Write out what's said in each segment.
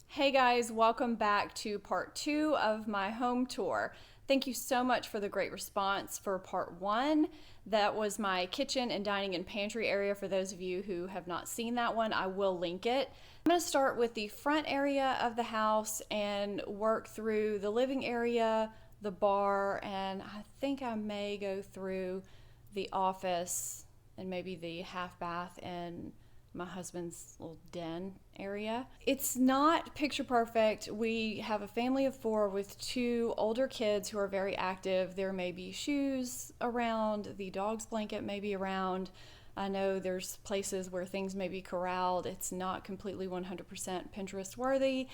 Hey guys, welcome back to part 2 of my home tour. Thank you so much for the great response for part 1. That was my kitchen and dining and pantry area. For those of you who have not seen that one, I will link it. I'm going to start with the front area of the house and work through the living area, the bar, and I think I may go through the office and maybe the half bath and my husband's little den area. It's not picture perfect. We have a family of 4 with 2 older kids who are very active. There may be shoes around, the dog's blanket may be around. I know there's places where things may be corralled. It's not completely 100% Pinterest worthy.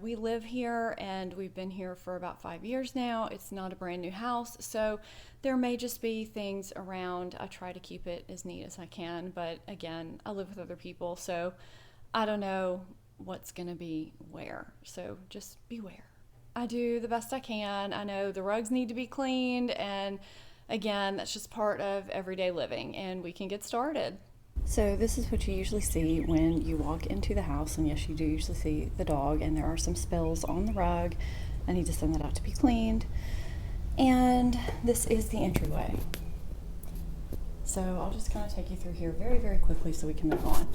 We live here and we've been here for about 5 years now. It's not a brand new house, so there may just be things around. I try to keep it as neat as I can, but again, I live with other people, so I don't know what's gonna be where, so just beware. I do the best I can. I know the rugs need to be cleaned, and again, that's just part of everyday living, and we can get started. So this is what you usually see when you walk into the house, and yes, you do usually see the dog, and there are some spills on the rug. I need to send that out to be cleaned. And this is the entryway. So I'll just kind of take you through here very, very quickly so we can move on.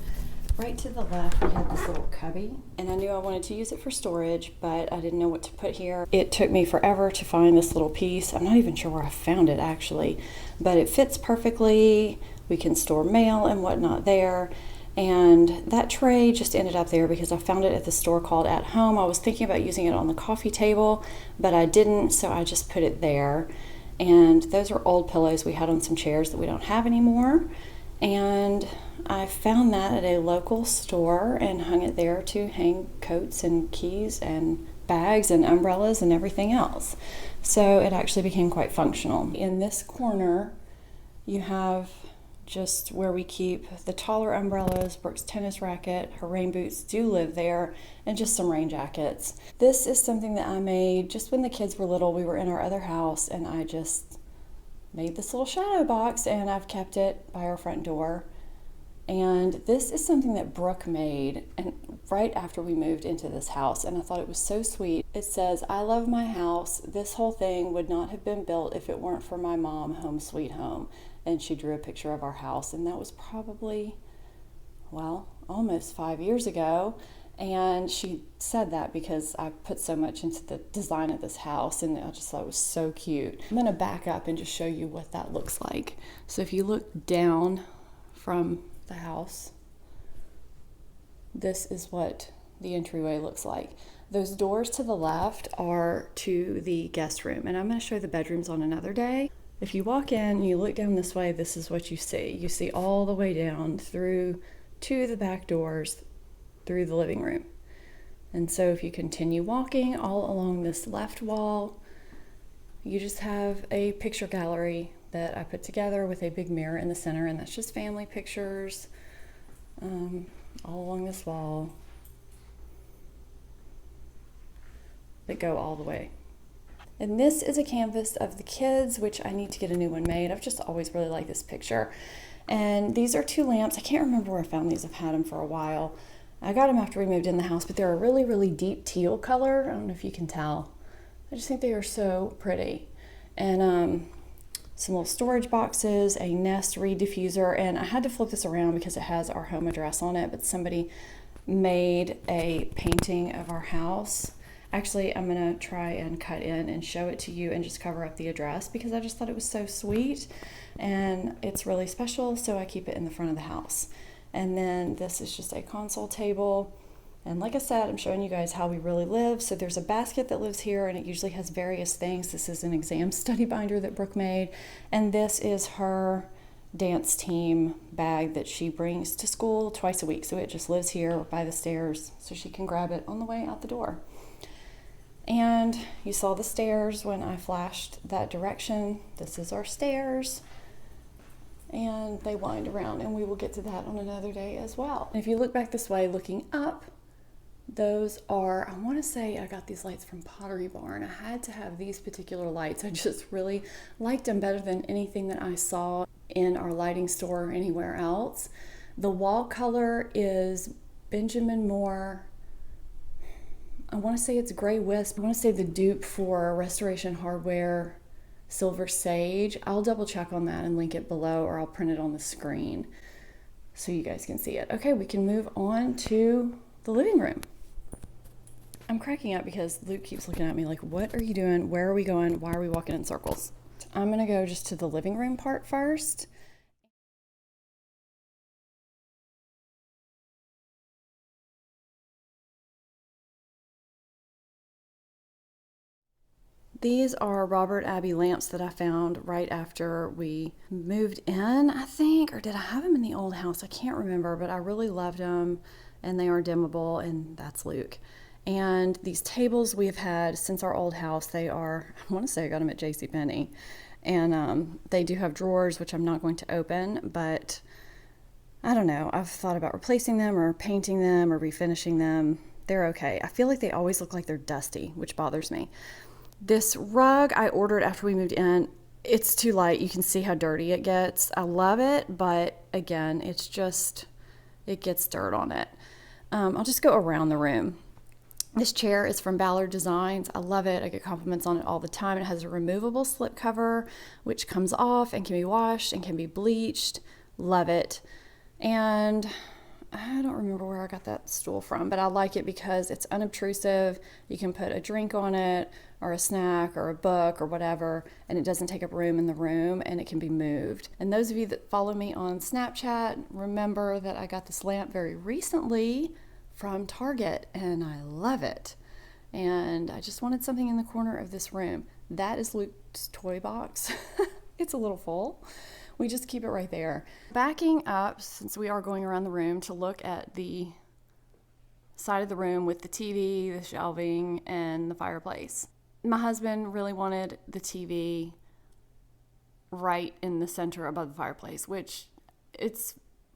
Right to the left, we have this little cubby, and I knew I wanted to use it for storage, but I didn't know what to put here. It took me forever to find this little piece. I'm not even sure where I found it actually, but it fits perfectly. We can store mail and whatnot there. And that tray just ended up there because I found it at the store called At Home. I was thinking about using it on the coffee table, but I didn't, so I just put it there. And those are old pillows we had on some chairs that we don't have anymore. And I found that at a local store and hung it there to hang coats and keys and bags and umbrellas and everything else. So it actually became quite functional. In this corner, you have just where we keep the taller umbrellas. Brooke's tennis racket, her rain boots do live there, and just some rain jackets. This is something that I made just when the kids were little. We were in our other house, and I just made this little shadow box, and I've kept it by our front door. And this is something that Brooke made and right after we moved into this house, and I thought it was so sweet. It says, "I love my house. This whole thing would not have been built if it weren't for my mom, home sweet home." And she drew a picture of our house, and that was probably, almost 5 years ago. And she said that because I put so much into the design of this house, and I just thought it was so cute. I'm gonna back up and just show you what that looks like. So if you look down from the house, this is what the entryway looks like. Those doors to the left are to the guest room, and I'm gonna show the bedrooms on another day. If you walk in and you look down this way, this is what you see. You see all the way down through to the back doors through the living room. And so if you continue walking all along this left wall, you just have a picture gallery that I put together with a big mirror in the center, and that's just family pictures all along this wall that go all the way. And this is a canvas of the kids, which I need to get a new one made. I've just always really liked this picture. And these are 2 lamps. I can't remember where I found these. I've had them for a while. I got them after we moved in the house, but they're a really, really deep teal color. I don't know if you can tell. I just think they are so pretty. And some little storage boxes, a Nest reed diffuser, and I had to flip this around because it has our home address on it, but somebody made a painting of our house. Actually, I'm gonna try and cut in and show it to you and just cover up the address because I just thought it was so sweet and it's really special, so I keep it in the front of the house. And then this is just a console table. And like I said, I'm showing you guys how we really live. So there's a basket that lives here, and it usually has various things. This is an exam study binder that Brooke made. And this is her dance team bag that she brings to school twice a week. So it just lives here by the stairs so she can grab it on the way out the door. And you saw the stairs when I flashed that direction. This is our stairs. And they wind around, and we will get to that on another day as well. And if you look back this way, looking up, those are, I want to say I got these lights from Pottery Barn. I had to have these particular lights. I just really liked them better than anything that I saw in our lighting store or anywhere else. The wall color is Benjamin Moore. I want to say it's Gray Wisp. I want to say the dupe for Restoration Hardware Silver Sage. I'll double check on that and link it below, or I'll print it on the screen so you guys can see it. Okay, we can move on to the living room. I'm cracking up because Luke keeps looking at me like, what are you doing? Where are we going? Why are we walking in circles? I'm gonna go just to the living room part first. These are Robert Abbey lamps that I found right after we moved in, I think, or did I have them in the old house? I can't remember, but I really loved them, and they are dimmable, and that's Luke. And these tables we've had since our old house, they are, I want to say I got them at JCPenney, and they do have drawers, which I'm not going to open, but I don't know. I've thought about replacing them or painting them or refinishing them. They're okay. I feel like they always look like they're dusty, which bothers me. This rug I ordered after we moved in. It's too light. You can see how dirty it gets. I love it, but again, it's just, it gets dirt on it. I'll just go around the room. This chair is from Ballard Designs. I love it. I get compliments on it all the time. It has a removable slip cover, which comes off and can be washed and can be bleached. Love it. And I don't remember where I got that stool from, but I like it because it's unobtrusive. You can put a drink on it or a snack or a book or whatever, and it doesn't take up room in the room, and it can be moved. And those of you that follow me on Snapchat remember that I got this lamp very recently from Target, and I love it. And I just wanted something in the corner of this room. That is Luke's toy box. It's a little full. We just keep it right there. Backing up, since we are going around the room, to look at the side of the room with the TV, the shelving, and the fireplace. My husband really wanted the TV right in the center above the fireplace, which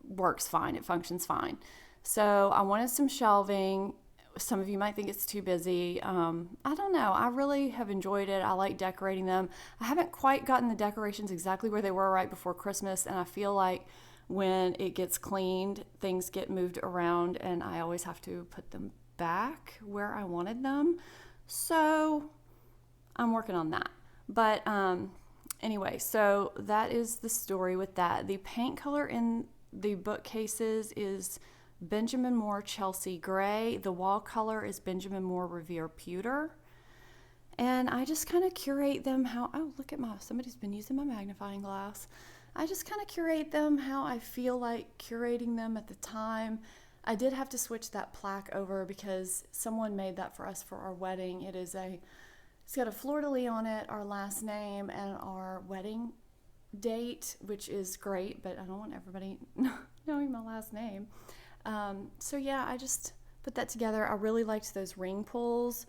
works fine. It functions fine. So I wanted some shelving. Some of you might think it's too busy. I don't know. I really have enjoyed it. I like decorating them. I haven't quite gotten the decorations exactly where they were right before Christmas, and I feel like when it gets cleaned, things get moved around, and I always have to put them back where I wanted them. So I'm working on that. But anyway, so that is the story with that. The paint color in the bookcases is Benjamin Moore Chelsea Gray. The wall color is Benjamin Moore Revere Pewter. And I just kind of curate them how, oh, look at somebody's been using my magnifying glass. I just kind of curate them how I feel like curating them at the time. I did have to switch that plaque over because someone made that for us for our wedding. It's got a fleur-de-lis on it, our last name, and our wedding date, which is great, but I don't want everybody knowing my last name. So yeah, I just put that together. I really liked those ring pulls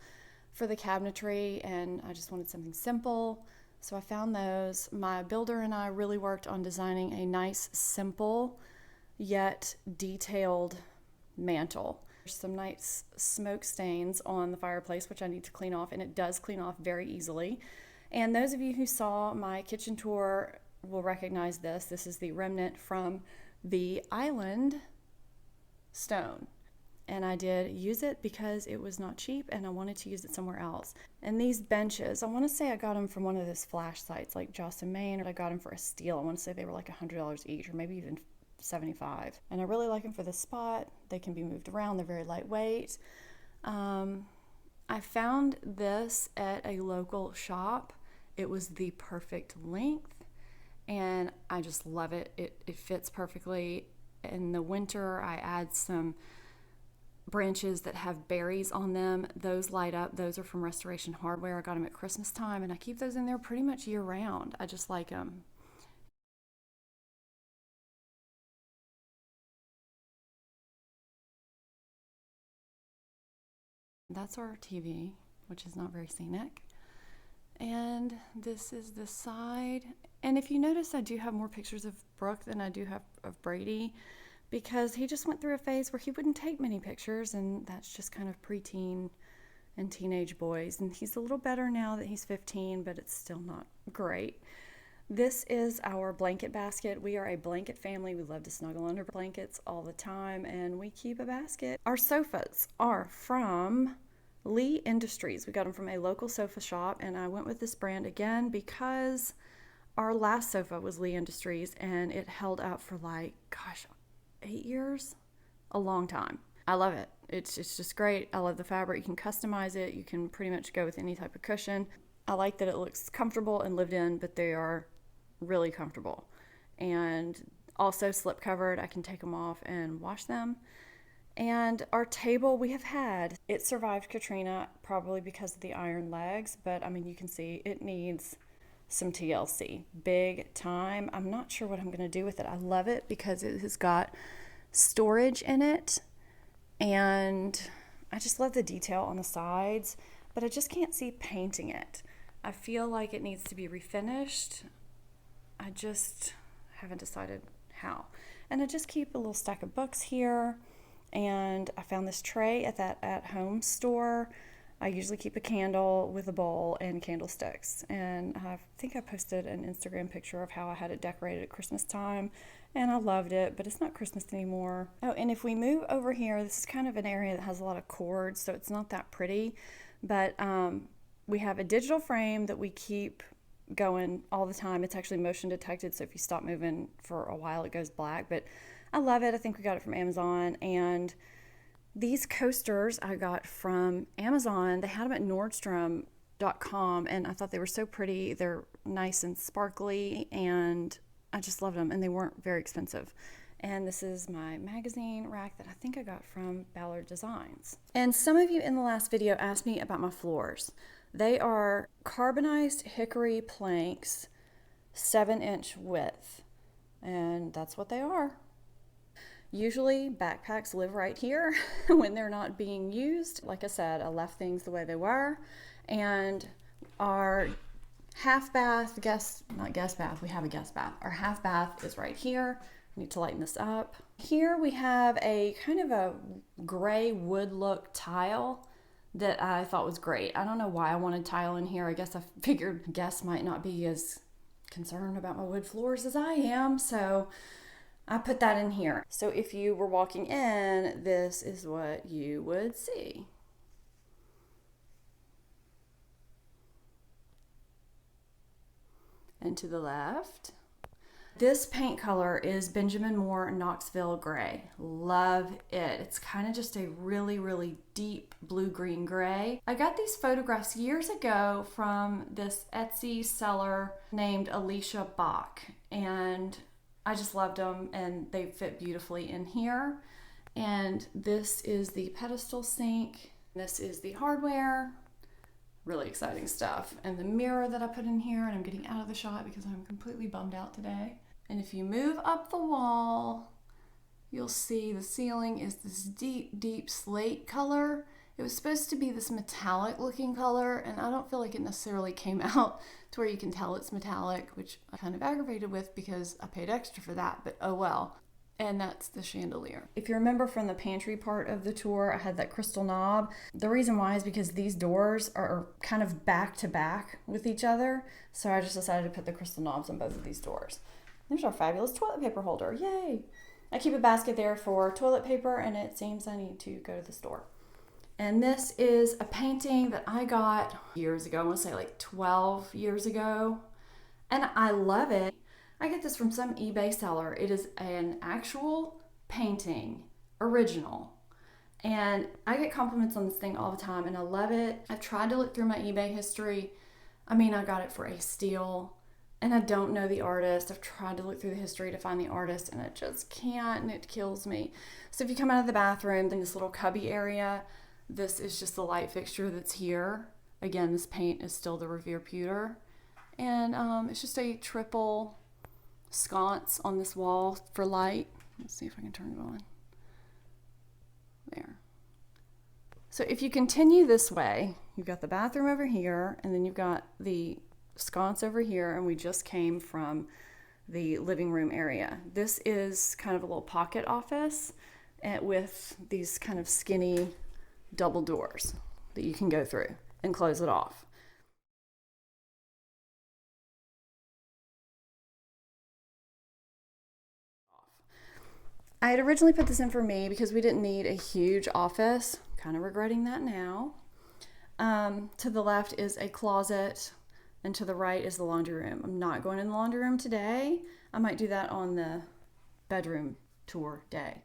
for the cabinetry, and I just wanted something simple. So I found those. My builder and I really worked on designing a nice, simple, yet detailed mantle. There's some nice smoke stains on the fireplace, which I need to clean off, and it does clean off very easily. And those of you who saw my kitchen tour will recognize this. This is the remnant from the island stone, and I did use it because it was not cheap and I wanted to use it somewhere else. And these benches, I want to say I got them from one of those flash sites like Joss & Main, or I got them for a steal. I want to say they were like $100 each, or maybe even $75. And I really like them for this spot. They can be moved around. They're very lightweight. I found this at a local shop. It was the perfect length, and I just love it. It fits perfectly. In the winter, I add some branches that have berries on them. Those light up. Those are from Restoration Hardware. I got them at Christmas time, and I keep those in there pretty much year round. I just like them. That's our TV, which is not very scenic. And this is the side. And if you notice, I do have more pictures of Brooke than I do have of Brady, because he just went through a phase where he wouldn't take many pictures, and that's just kind of preteen and teenage boys. And he's a little better now that he's 15, but it's still not great. This is our blanket basket. We are a blanket family. We love to snuggle under blankets all the time, and we keep a basket. Our sofas are from Lee Industries. We got them from a local sofa shop, and I went with this brand again because our last sofa was Lee Industries, and it held up for like, gosh, 8 years? A long time. I love it. It's just great. I love the fabric. You can customize it. You can pretty much go with any type of cushion. I like that it looks comfortable and lived in, but they are really comfortable. And also slip covered. I can take them off and wash them. And our table we have had, it survived Katrina probably because of the iron legs, but I mean, you can see it needs some TLC, big time. I'm not sure what I'm going to do with it. I love it because it has got storage in it, and I just love the detail on the sides, but I just can't see painting it. I feel like it needs to be refinished. I just haven't decided how. And I just keep a little stack of books here, and I found this tray at that at-home store. I usually keep a candle with a bowl and candlesticks, and I think I posted an Instagram picture of how I had it decorated at Christmas time, and I loved it, but it's not Christmas anymore. Oh, and if we move over here, this is kind of an area that has a lot of cords, so it's not that pretty, but we have a digital frame that we keep going all the time. It's actually motion detected, so if you stop moving for a while, it goes black, but I love it. I think we got it from Amazon, and these coasters I got from Amazon. They had them at Nordstrom.com, and I thought they were so pretty. They're nice and sparkly, and I just loved them, and they weren't very expensive. And this is my magazine rack that I think I got from Ballard Designs. And some of you in the last video asked me about my floors. They are carbonized hickory planks, 7-inch width, and that's what they are. Usually backpacks live right here when they're not being used. Like I said, I left things the way they were. And our half bath, not guest bath, we have a guest bath. Our half bath is right here. I need to lighten this up. Here we have a kind of a gray wood look tile that I thought was great. I don't know why I wanted tile in here. I guess I figured guests might not be as concerned about my wood floors as I am, so I put that in here. So if you were walking in, this is what you would see. And to the left. This paint color is Benjamin Moore Knoxville Gray. Love it. It's kind of just a really, really deep blue-green gray. I got these photographs years ago from this Etsy seller named Alicia Bach, and I just loved them, and they fit beautifully in here. And this is the pedestal sink. This is the hardware. Really exciting stuff. And the mirror that I put in here, and I'm getting out of the shot because I'm completely bummed out today. And if you move up the wall, you'll see the ceiling is this deep, deep slate color. It was supposed to be this metallic looking color, and I don't feel like it necessarily came out to where you can tell it's metallic, which I'm kind of aggravated with because I paid extra for that, but oh well. And that's the chandelier. If you remember from the pantry part of the tour, I had that crystal knob. The reason why is because these doors are kind of back to back with each other, so I just decided to put the crystal knobs on both of these doors. There's our fabulous toilet paper holder, yay! I keep a basket there for toilet paper, and it seems I need to go to the store. And this is a painting that I got years ago, I want to say like 12 years ago, and I love it. I get this from some eBay seller. It is an actual painting, original, and I get compliments on this thing all the time, and I love it. I've tried to look through my eBay history. I mean, I got it for a steal, and I don't know the artist. I've tried to look through the history to find the artist, and I just can't, and it kills me. So if you come out of the bathroom, in this little cubby area, this is just the light fixture that's here. Again, this paint is still the Revere Pewter, and it's just a triple sconce on this wall for light. Let's see if I can turn it on. There. So if you continue this way, you've got the bathroom over here, and then you've got the sconce over here, and we just came from the living room area. This is kind of a little pocket office with these kind of skinny double doors that you can go through and close it off. I had originally put this in for me because we didn't need a huge office. Kind of regretting that now. To the left is a closet, and to the right is the laundry room. I'm not going in the laundry room today. I might do that on the bedroom tour day.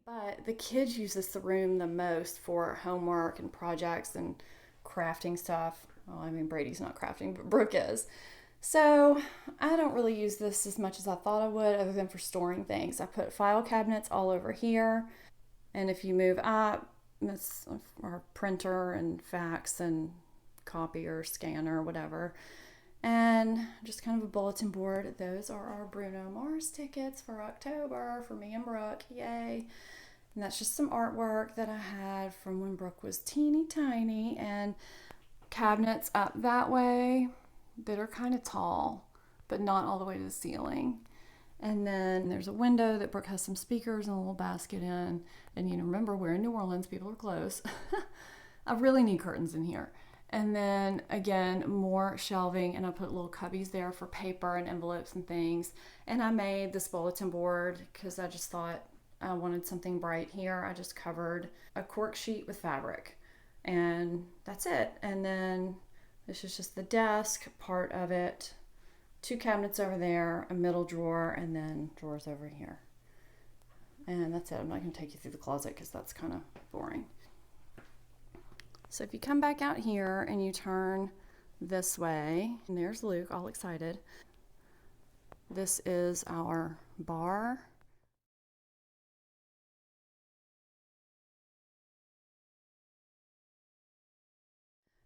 But the kids use this room the most for homework and projects and crafting stuff. Well, I mean, Brady's not crafting, but Brooke is. So I don't really use this as much as I thought I would, other than for storing things. I put file cabinets all over here. And if you move up, that's our printer and fax and copier, scanner, whatever. And just kind of a bulletin board. Those are our Bruno Mars tickets for October for me and Brooke. Yay. And that's just some artwork that I had from when Brooke was teeny tiny. And cabinets up that way that are kind of tall, but not all the way to the ceiling. And then there's a window that Brooke has some speakers and a little basket in. And you know, remember, we're in New Orleans, people are close. I really need curtains in here. And then again, more shelving, and I put little cubbies there for paper and envelopes and things. And I made this bulletin board because I just thought I wanted something bright here. I just covered a cork sheet with fabric, and that's it. And then this is just the desk part of it. 2 cabinets over there, a middle drawer, and then drawers over here. And that's it. I'm not going to take you through the closet because that's kind of boring. So if you come back out here and you turn this way, and there's Luke all excited. This is our bar.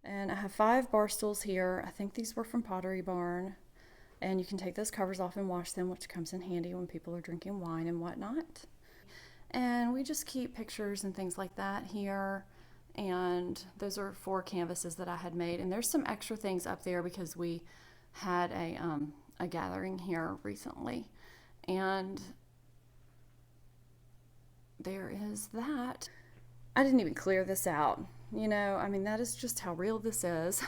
And I have 5 bar stools here. I think these were from Pottery Barn. And you can take those covers off and wash them, which comes in handy when people are drinking wine and whatnot. And we just keep pictures and things like that here. And those are 4 canvases that I had made. And there's some extra things up there because we had a gathering here recently. And there is that. I didn't even clear this out. You know, I mean, that is just how real this is.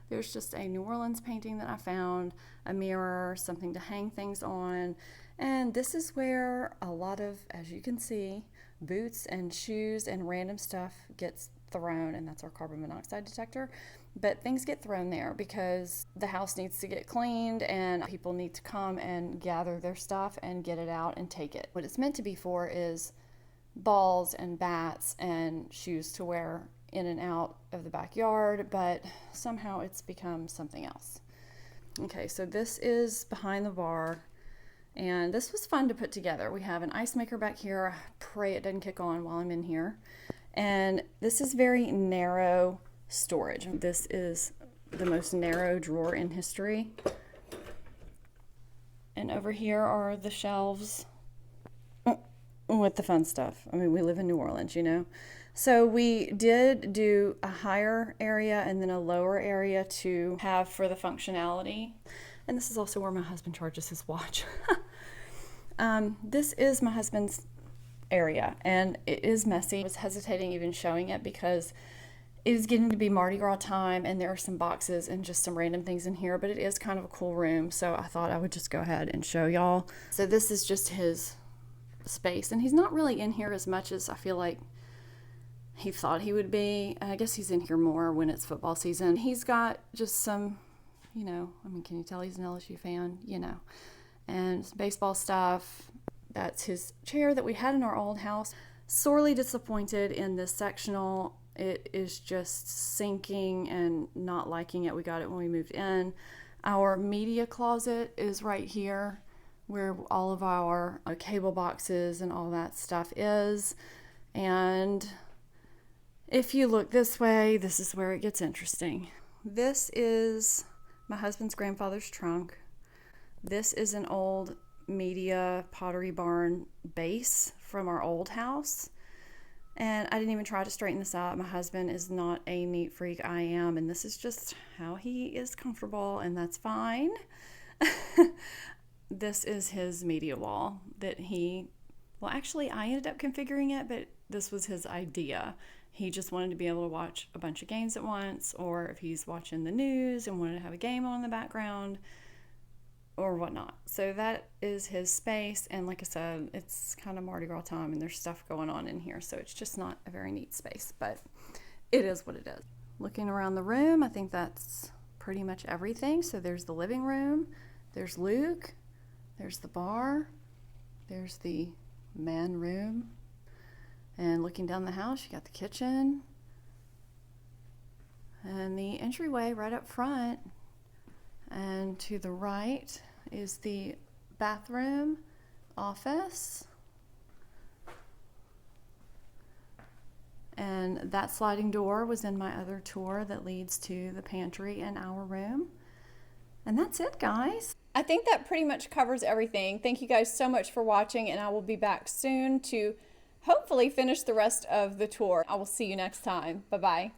There's just a New Orleans painting that I found, a mirror, something to hang things on. And this is where a lot of, as you can see, boots and shoes and random stuff gets thrown, and that's our carbon monoxide detector. But things get thrown there because the house needs to get cleaned and people need to come and gather their stuff and get it out and take it. What it's meant to be for is balls and bats and shoes to wear in and out of the backyard, but somehow it's become something else. Okay, so this is behind the bar, and this was fun to put together. We have an ice maker back here. I pray it doesn't kick on while I'm in here. And this is very narrow storage. This is the most narrow drawer in history. And over here are the shelves with the fun stuff. I mean, we live in New Orleans, you know. So we did do a higher area and then a lower area to have for the functionality. And this is also where my husband charges his watch. This is my husband's area, and it is messy. I was hesitating even showing it because it is getting to be Mardi Gras time, and there are some boxes and just some random things in here, but it is kind of a cool room, so I thought I would just go ahead and show y'all. So this is just his space, and he's not really in here as much as I feel like he thought he would be. I guess he's in here more when it's football season. He's got just some, you know, I mean, can you tell he's an LSU fan? You know, and some baseball stuff. That's his chair that we had in our old house. Sorely disappointed in this sectional. It is just sinking and not liking it. We got it when we moved in. Our media closet is right here where all of our cable boxes and all that stuff is. And if you look this way, this is where it gets interesting. This is my husband's grandfather's trunk. This is an old media Pottery Barn base from our old house. And I didn't even try to straighten this out. My husband is not a neat freak. I am. And this is just how he is comfortable, and that's fine. This is his media wall that he, well, actually, I ended up configuring it, but this was his idea. he just wanted to be able to watch a bunch of games at once, or if he's watching the news and wanted to have a game on in the background or whatnot. So that is his space, and like I said, it's kind of Mardi Gras time and there's stuff going on in here, so it's just not a very neat space, but it is what it is. Looking around the room, I think that's pretty much everything. So there's the living room, there's Luke, there's the bar, there's the man room, and looking down the house, you got the kitchen and the entryway right up front. And to the right is the bathroom, office, and that sliding door was in my other tour that leads to the pantry and our room. And that's it, guys. I think that pretty much covers everything. Thank you guys so much for watching, and I will be back soon to hopefully finish the rest of the tour. I will see you next time. Bye-bye.